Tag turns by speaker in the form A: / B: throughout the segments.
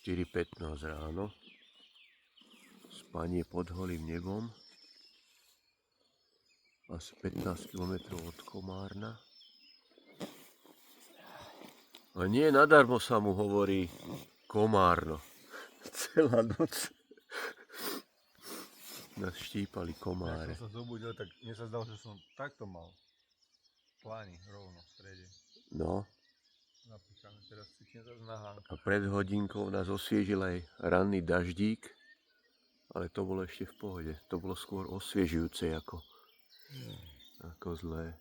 A: 4:15 ráno. Spanie pod holým nebom. Asi 15 km od Komárna. A nie nadarmo sa mu hovorí Komárno. Celá noc nás štípali komáre.
B: Ja som sa zobudil, tak mne sa zdalo, že som takto mal. Pláni rovno v strede.
A: No.
B: Napíchané, teraz cítim zase na hánku.
A: A pred hodinkou nás osviežil aj ranný daždík, ale to bolo ešte v pohode. To bolo skôr osviežujúce ako zlé.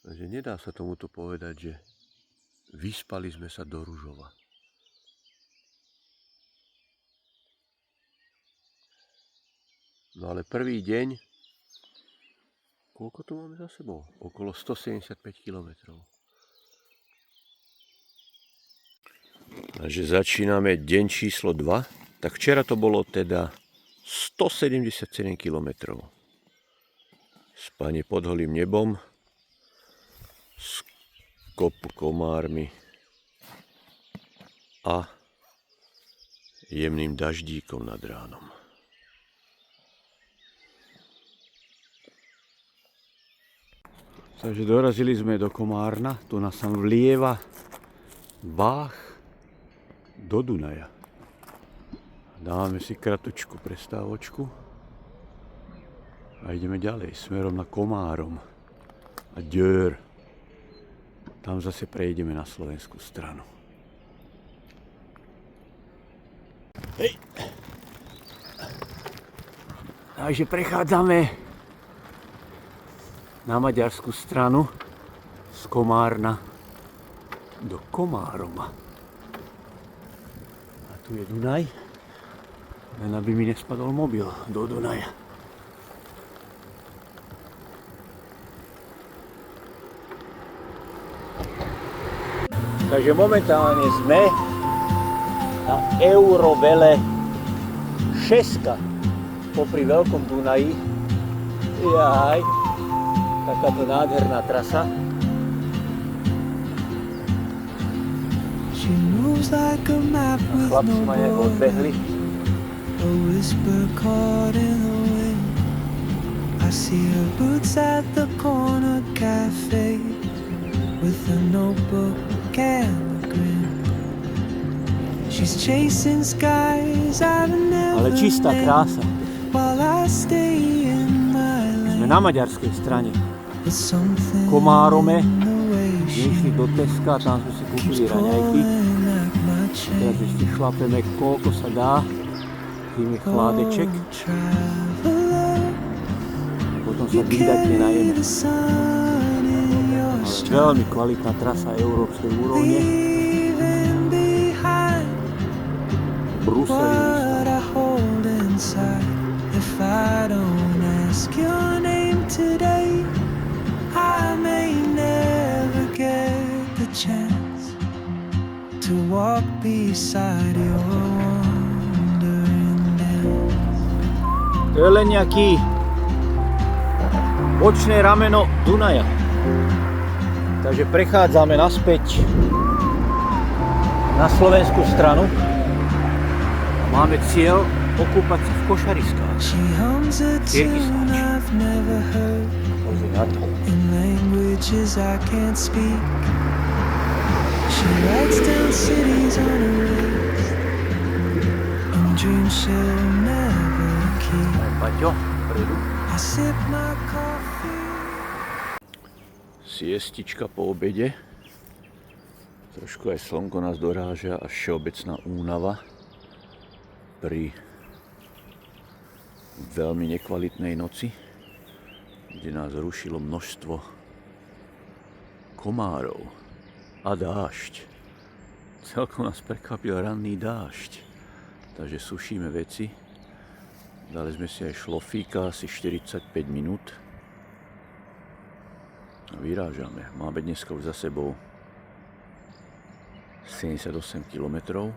A: Takže nedá sa tomuto povedať, že vyspali sme sa do Ružova. No ale prvý deň, koľko tu máme za sebou? Okolo 175 km. Takže začíname deň číslo 2. Tak včera to bolo teda 177 km. Spanie pod holým nebom s kopu komármi a jemným daždíkom nad ránom. Takže dorazili sme do Komárna, tu nás tam vlieva váh do Dunaja. Dávame si kratučku prestávočku a ideme ďalej smerom na Komárom a Djör. Tam zase prejdeme na slovenskú stranu. Hej. Takže prechádzame na maďarskú stranu z Komárna do Komároma. A tu je Dunaj, len aby mi nespadol mobil do Dunaja. Takže momentálne sme na Eurovele 6 popri Veľkom Dunaji. Jaj. Takáto nádherná trasa. Chlapci ma nejak odbehli.
C: I see her boots at the corner cafe with a notebook and a grin. She's chasing skies out of never.
A: Ale čistá krása.
C: While I stay in my lane.
A: Sme na maďarskej strane. Komárome, išli do Teska, tam sme si kúpili raňajky. Teraz ešte šlapeme koľko sa dá, tým je chládeček. Potom sa výdatne najeme. Veľmi kvalitná trasa európskej úrovne. Bruseli
C: I may never get the chance to walk beside your wandering dance.
A: To je len nejaký bočné rameno Dunaja. Takže prechádzame naspäť na slovenskú stranu. Máme cieľ okúpať sa v Košariskách. Tyrkysáč. Pozri na to.
C: In languages I can't speak. She writes down cities on a list and dreams she'll never keep.
A: Paťo, predu.
C: I sip my coffee.
A: Siestička po obede. Trošku aj slnko nás doráža a všeobecná únava pri veľmi nekvalitnej noci, kde nás rušilo množstvo komárov a dážď. Celkom nás prekvapil ranný dážď, takže sušíme veci. Dali sme si aj šlofíka, asi 45 minút. A vyrážame. Máme dneska už za sebou 78 km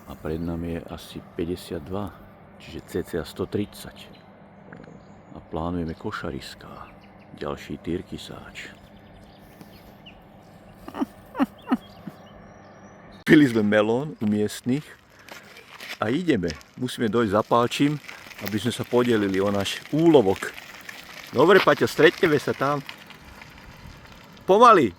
A: a pred nami je asi 52, čiže cca 130. A plánujeme Košariská, ďalší Tyrkysáč. Pili sme melón u miestnych a ideme. Musíme dojsť za Pálčim, aby sme sa podelili o náš úlovok. Dobre, Paťo, stretneme sa tam. Pomaly.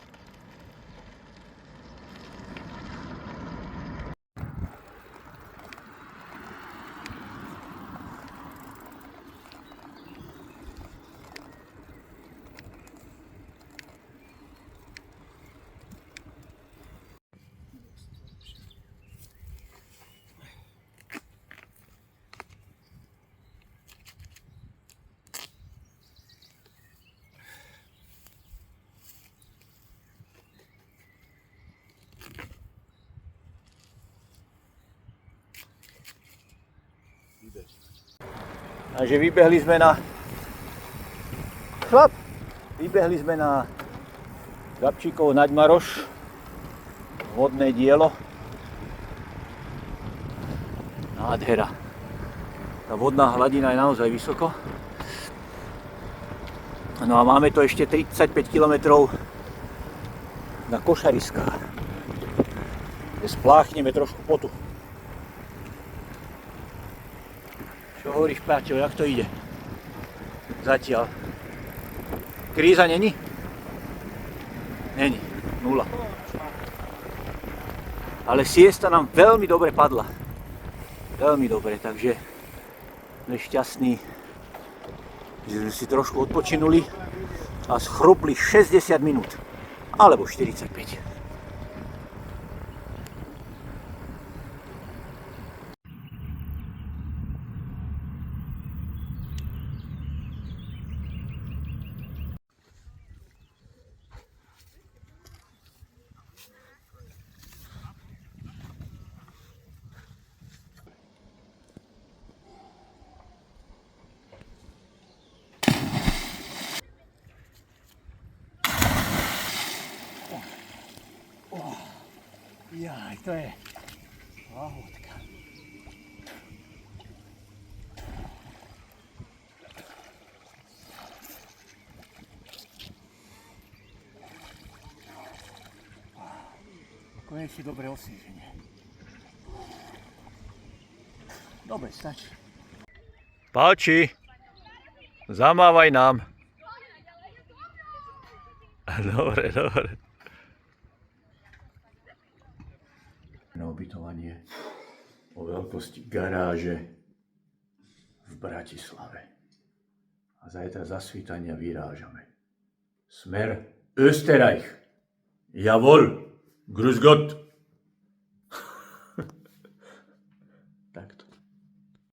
A: Takže vybehli sme na Gabčíkov Naďmaroš, vodné dielo. Nádhera. Tá vodná hladina je naozaj vysoko. No a máme to ešte 35 km na Košariská, kde spláchneme trošku potu. Čo hovoríš, Páťo, jak to ide? Zatiaľ. Kríza není? Není. 0. Ale siesta nám veľmi dobre padla. Veľmi dobre, takže sme šťastní, že sme si trošku odpočinuli a schrupli 60 minút. Alebo 45. Jaj, to je lahôdka. Konečne dobré osvieženie. Dobre, stačí. Páči, zamávaj nám. Dobre, dobre. Na ubytovanie o veľkosti garáže v Bratislave. A zajtra za svítania vyrážame. Smer Österreich. Jawohl. Grüß Gott.